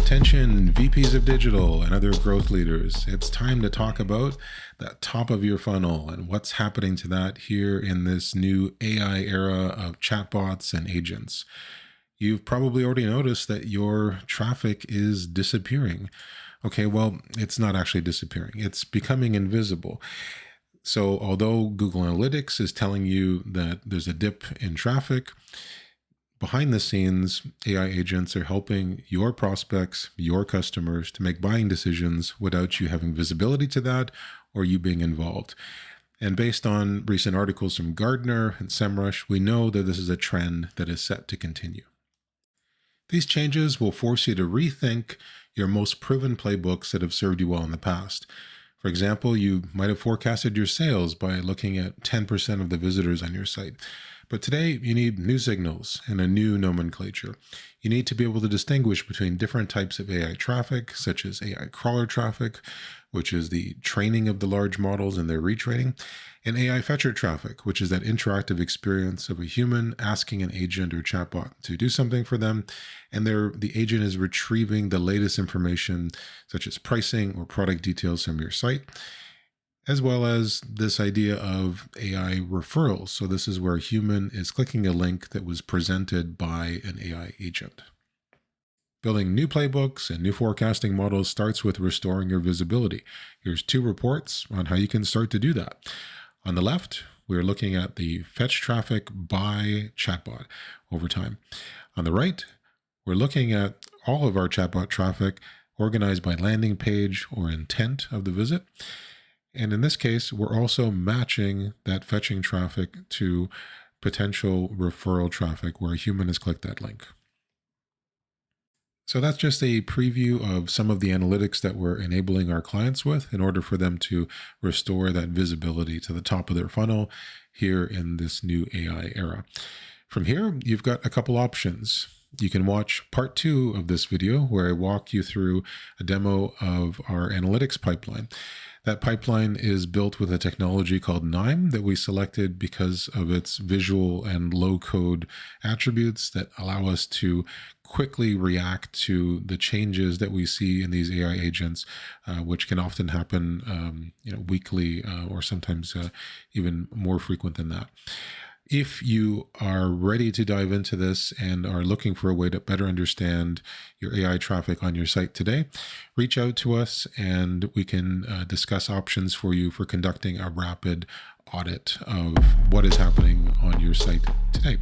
Attention VPs of digital and other growth leaders. It's time to talk about that top of your funnel and what's happening to that here in this new AI era of chatbots and agents. You've probably already noticed that your traffic is disappearing. Okay, well, it's not actually disappearing. It's becoming invisible. So although Google Analytics is telling you that there's a dip in traffic, behind the scenes, AI agents are helping your prospects, your customers to make buying decisions without you having visibility to that or you being involved. And based on recent articles from Gartner and SEMrush, we know that this is a trend that is set to continue. These changes will force you to rethink your most proven playbooks that have served you well in the past. For example, you might have forecasted your sales by looking at 10% of the visitors on your site. But today, you need new signals and a new nomenclature. You need to be able to distinguish between different types of AI traffic, such as AI crawler traffic, which is the training of the large models and their retraining, and AI fetcher traffic, which is that interactive experience of a human asking an agent or chatbot to do something for them, and the agent is retrieving the latest information, such as pricing or product details from your site, as well as this idea of AI referrals. So this is where a human is clicking a link that was presented by an AI agent. Building new playbooks and new forecasting models starts with restoring your visibility. Here's 2 reports on how you can start to do that. On the left, we're looking at the fetch traffic by chatbot over time. On the right, we're looking at all of our chatbot traffic organized by landing page or intent of the visit. And in this case, we're also matching that fetching traffic to potential referral traffic where a human has clicked that link. So that's just a preview of some of the analytics that we're enabling our clients with in order for them to restore that visibility to the top of their funnel here in this new AI era. From here, you've got a couple options. You can watch part 2 of this video where I walk you through a demo of our analytics pipeline. That pipeline is built with a technology called KNIME that we selected because of its visual and low-code attributes that allow us to quickly react to the changes that we see in these AI agents, which can often happen weekly or sometimes even more frequent than that. If you are ready to dive into this and are looking for a way to better understand your AI traffic on your site today, reach out to us and we can discuss options for you for conducting a rapid audit of what is happening on your site today.